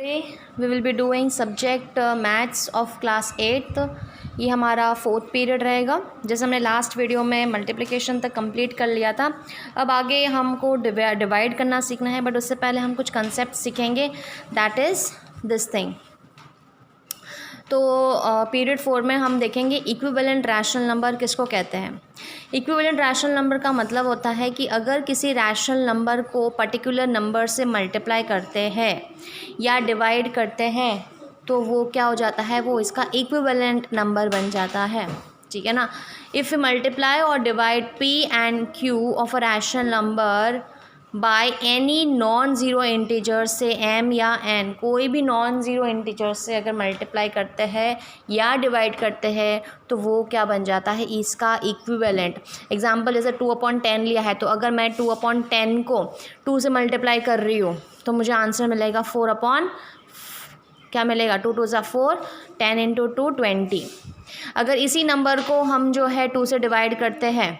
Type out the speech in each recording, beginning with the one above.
Today we will be doing subject maths of class 8। ये हमारा 4th period रहेगा। जैसे हमने लास्ट वीडियो में मल्टीप्लिकेशन तक कंप्लीट कर लिया था, अब आगे हमको डिवाइड करना सीखना है, बट उससे पहले हम कुछ कंसेप्ट सीखेंगे, दैट इज़ दिस थिंग। तो पीरियड 4 में हम देखेंगे इक्विवेलेंट रैशनल नंबर किसको कहते हैं। इक्विवेलेंट रैशनल नंबर का मतलब होता है कि अगर किसी रैशनल नंबर को पर्टिकुलर नंबर से मल्टीप्लाई करते हैं या डिवाइड करते हैं तो वो क्या हो जाता है, वो इसका इक्विवेलेंट नंबर बन जाता है। ठीक है ना। इफ़ यू मल्टीप्लाई और divide p and q of a rational number by any non zero integer से m या n, कोई भी नॉन ज़ीरो इंटीजर से अगर मल्टीप्लाई करते हैं या डिवाइड करते हैं तो वो क्या बन जाता है, इसका इक्विवेलेंट। एग्जांपल जैसे 2/10 लिया है, तो अगर मैं 2/10 को 2 से मल्टीप्लाई कर रही हूँ तो मुझे आंसर मिलेगा 4 क्या मिलेगा, 2 2 ज़ा 4, 10 इंटू 2 20। अगर इसी नंबर को हम जो है 2 से डिवाइड करते हैं,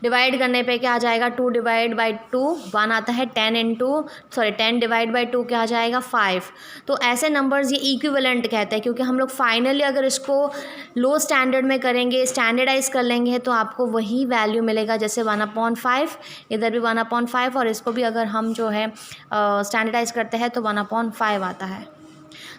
डिवाइड करने पे क्या आ जाएगा, 2 डिवाइड बाई 2 1 आता है, 10 डिवाइड बाई 2 क्या आ जाएगा 5। तो ऐसे नंबर्स ये इक्विवेलेंट कहते हैं, क्योंकि हम लोग फाइनली अगर इसको लो स्टैंडर्ड में करेंगे, स्टैंडर्डाइज कर लेंगे, तो आपको वही वैल्यू मिलेगा जैसे 1/5, इधर भी 1/5, और इसको भी अगर हम जो है स्टैंडर्डाइज करते हैं तो 1/5 आता है।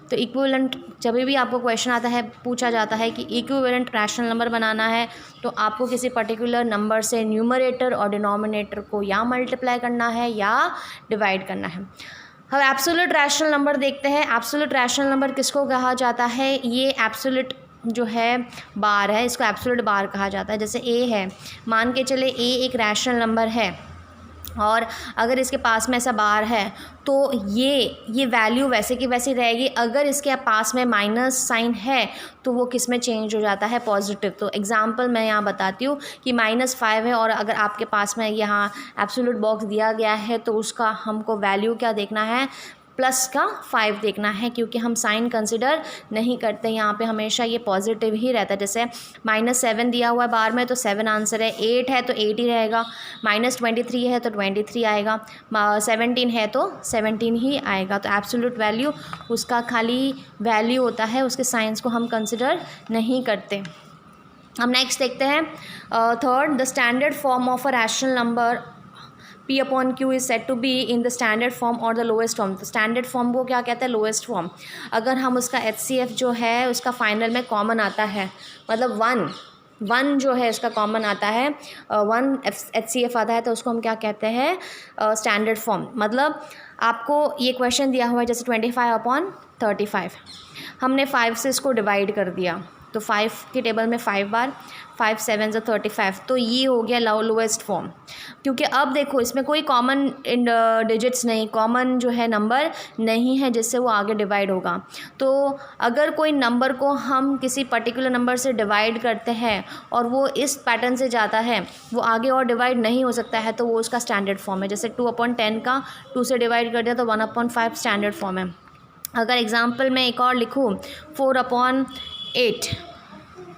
तो इक्विवेलेंट जब भी आपको क्वेश्चन आता है, पूछा जाता है कि इक्विवेलेंट रैशनल नंबर बनाना है, तो आपको किसी पर्टिकुलर नंबर से न्यूमरेटर और डिनोमिनेटर को या मल्टीप्लाई करना है या डिवाइड करना है। अब एब्सोल्यूट रैशनल नंबर देखते हैं। एब्सोल्यूट रैशनल नंबर किसको कहा जाता है, ये एब्सोल्यूट जो है बार है, इसको एब्सोल्यूट बार कहा जाता है। जैसे ए है, मान के चले ए एक रैशनल नंबर है और अगर इसके पास में ऐसा बार है तो ये वैल्यू वैसे की वैसी रहेगी। अगर इसके पास में माइनस साइन है तो वो किस में चेंज हो जाता है, पॉजिटिव। तो एग्जांपल मैं यहाँ बताती हूँ कि -5 है और अगर आपके पास में यहाँ एब्सोल्यूट बॉक्स दिया गया है तो उसका हमको वैल्यू क्या देखना है, प्लस का 5 देखना है, क्योंकि हम साइन कंसिडर नहीं करते। यहाँ पे हमेशा ये पॉजिटिव ही रहता है। जैसे -7 दिया हुआ है बार में तो 7 आंसर है, 8 है तो 8 ही रहेगा, -23 है तो 23 आएगा, 17 है तो 17 ही आएगा। तो एब्सोल्यूट वैल्यू उसका खाली वैल्यू होता है, उसके साइंस को हम कंसिडर नहीं करते। हम नेक्स्ट देखते हैं third, the standard form of a rational number P/Q is set to be in the standard form और द लोएस्ट फॉर्म। तो स्टैंडर्ड फॉर्म को क्या कहते हैं, लोएस्ट फॉर्म। अगर हम उसका HCF जो है उसका फाइनल में कॉमन आता है, मतलब 1 जो है उसका कॉमन आता है, 1 HCF आता है, तो उसको हम क्या कहते हैं, स्टैंडर्ड फॉर्म। मतलब आपको ये क्वेश्चन दिया हुआ है जैसे 25/35, हमने 5 से इसको डिवाइड कर दिया, तो 5 की टेबल में 5 बार, 5 7 ज़ा 35, तो ये हो गया लोएस्ट फॉर्म। क्योंकि अब देखो इसमें कोई कॉमन डिजिट्स नहीं, कॉमन जो है नंबर नहीं है जिससे वो आगे डिवाइड होगा। तो अगर कोई नंबर को हम किसी पर्टिकुलर नंबर से डिवाइड करते हैं और वो इस पैटर्न से जाता है, वो आगे और डिवाइड नहीं हो सकता है, तो वो उसका स्टैंडर्ड फॉर्म है। जैसे 2/10 का 2 से डिवाइड कर दिया तो 1/5 स्टैंडर्ड फॉर्म है। अगर एग्जाम्पल में एक और लिखूँ 4/8,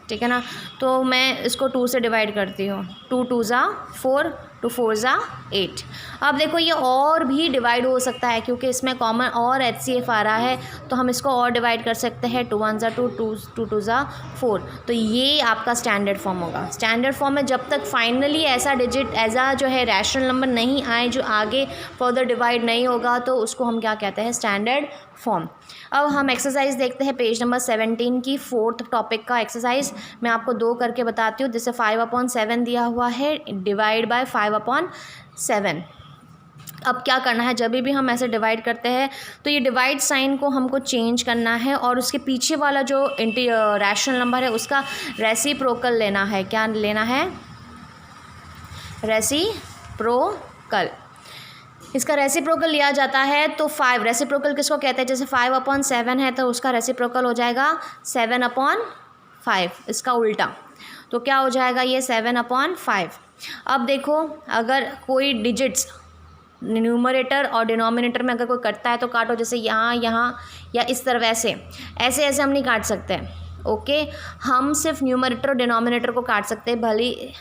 ठीक है ना, तो मैं इसको 2 से डिवाइड करती हूँ, 2 2 ज़ा 4, 2 4 ज़ा 8। अब देखो ये और भी डिवाइड हो सकता है, क्योंकि इसमें कॉमन और HCF आ रहा है, तो हम इसको और डिवाइड कर सकते हैं, 2 1 ज़ा 2, 2 2 ज़ा 4। तो ये आपका स्टैंडर्ड फॉर्म होगा। स्टैंडर्ड फॉर्म में जब तक फाइनली ऐसा डिजिट ऐसा जो है रैशनल नंबर नहीं आए जो आगे फर्दर डिवाइड नहीं होगा, तो उसको हम क्या कहते हैं, स्टैंडर्ड फॉर्म। अब हम एक्सरसाइज देखते हैं पेज नंबर 17 की, 4th टॉपिक का एक्सरसाइज मैं आपको 2 करके बताती हूँ। जैसे 5/7 दिया हुआ है, डिवाइड बाय 5/7। अब क्या करना है, जब भी हम ऐसे डिवाइड करते हैं तो ये डिवाइड साइन को हमको चेंज करना है और उसके पीछे वाला जो रैशनल नंबर है उसका रेसिप्रोकल लेना है। क्या लेना है, रेसिप्रोकल। इसका रेसिप्रोकल लिया जाता है तो 5, रेसिप्रोकल किसको कहते हैं, जैसे 5/7 है तो उसका रेसिप्रोकल हो जाएगा 7/5, इसका उल्टा। तो क्या हो जाएगा ये 7/5। अब देखो अगर कोई डिजिट्स न्यूमरेटर और डिनोमिनेटर में अगर कोई कटता है तो काटो, जैसे यहाँ या इस तरफ ऐसे हम नहीं काट सकते। ओके, हम सिर्फ न्यूमरेटर और डिनोमिनेटर को काट सकते हैं, भले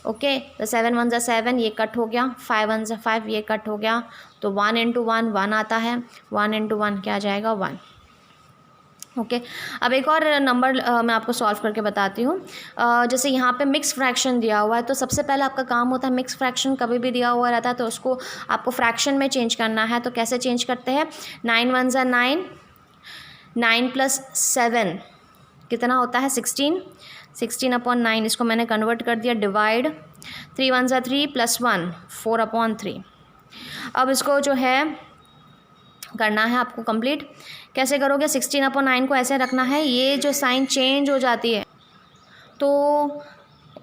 ओके। तो 7 1 ज़ा 7, ये कट हो गया, 5 1 ज़ा 5, ये कट हो गया, तो 1 इंटू 1 1 आता है, 1 इंटू 1 क्या आ जाएगा 1। ओके अब एक और नंबर मैं आपको सॉल्व करके बताती हूँ। जैसे यहाँ पे मिक्स फ्रैक्शन दिया हुआ है, तो सबसे पहले आपका काम होता है, मिक्स फ्रैक्शन कभी भी दिया हुआ रहता है तो उसको आपको फ्रैक्शन में चेंज करना है। तो कैसे चेंज करते हैं, 9 1 ज़ा 9, 9 प्लस 7 कितना होता है 16, 16 अपॉन 9 इसको मैंने कन्वर्ट कर दिया, डिवाइड 3 1 ज़ा 3 प्लस 1 4 अपॉन 3। अब इसको जो है करना है आपको कंप्लीट। कैसे करोगे, 16 अपॉन 9 को ऐसे रखना है, ये जो साइन चेंज हो जाती है तो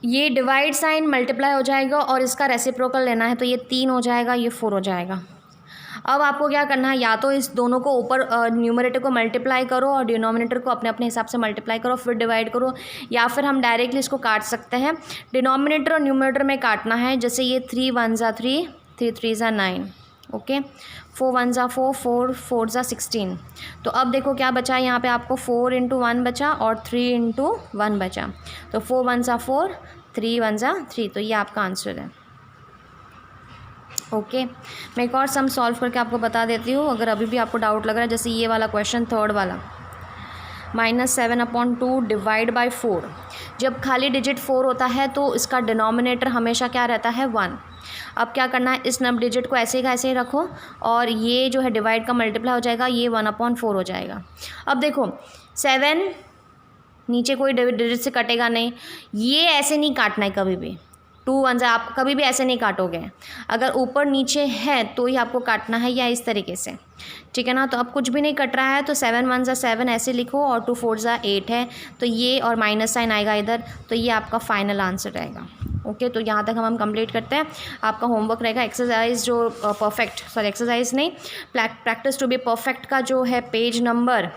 ये डिवाइड साइन मल्टीप्लाई हो जाएगा और इसका रेसिप्रोकल लेना है, तो ये 3 हो जाएगा, ये 4 हो जाएगा। अब आपको क्या करना है, या तो इस दोनों को ऊपर न्यूमरेटर को मल्टीप्लाई करो और डिनोमिनेटर को अपने अपने हिसाब से मल्टीप्लाई करो, फिर डिवाइड करो, या फिर हम डायरेक्टली इसको काट सकते हैं। डिनोमिनेटर और न्यूमरेटर में काटना है, जैसे ये 3 1 ज़ा 3, 3 3 ज़ा 9, ओके, 4 1 ज़ा 4, 4 4 ज़ा 16। तो अब देखो क्या बचा है, यहाँ पे आपको 4 इंटू 1 बचा और 3 इंटू 1 बचा, तो 4 1 ज़ा 4, 3 1 ज़ा 3, तो ये आपका आंसर है। ओके मैं एक और सम सॉल्व करके आपको बता देती हूँ, अगर अभी भी आपको डाउट लग रहा है। जैसे ये वाला क्वेश्चन थर्ड वाला, -7 अपॉन 2 डिवाइड बाई 4। जब खाली डिजिट 4 होता है तो इसका डिनोमिनेटर हमेशा क्या रहता है 1। अब क्या करना है, इस नंबर डिजिट को ऐसे का ऐसे ही रखो और ये जो है डिवाइड का मल्टीप्लाई हो जाएगा, ये 1 अपॉन 4 हो जाएगा। अब देखो 7 नीचे कोई डिजिट से कटेगा नहीं, ये ऐसे नहीं काटना है कभी भी, 2 1 ज़ा आप कभी भी ऐसे नहीं काटोगे, अगर ऊपर नीचे है तो ही आपको काटना है, या इस तरीके से, ठीक है ना। तो अब कुछ भी नहीं कट रहा है, तो 7 1 ज़ा 7 ऐसे लिखो और 2 4 ज़ा 8 है, तो ये और माइनस साइन आएगा इधर, तो ये आपका फाइनल आंसर रहेगा। ओके तो यहाँ तक हम कंप्लीट करते हैं। आपका होमवर्क रहेगा एक्सरसाइज जो एक्सरसाइज नहीं, प्रैक्टिस टू बी परफेक्ट का जो है पेज नंबर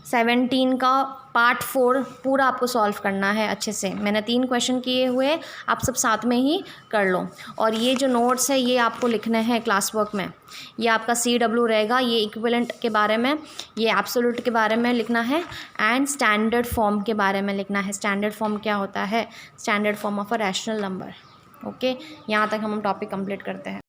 17 का पार्ट 4 पूरा आपको सॉल्व करना है अच्छे से। मैंने 3 क्वेश्चन किए हुए, आप सब साथ में ही कर लो। और ये जो नोट्स है ये आपको लिखने हैं क्लास वर्क में, ये आपका CW रहेगा, ये इक्विवेलेंट के बारे में, ये एब्सोल्यूट के बारे में लिखना है एंड स्टैंडर्ड फॉर्म के बारे में लिखना है। स्टैंडर्ड फॉर्म क्या होता है, standard form of a rational number. Okay यहाँ तक हम टॉपिक कंप्लीट करते हैं।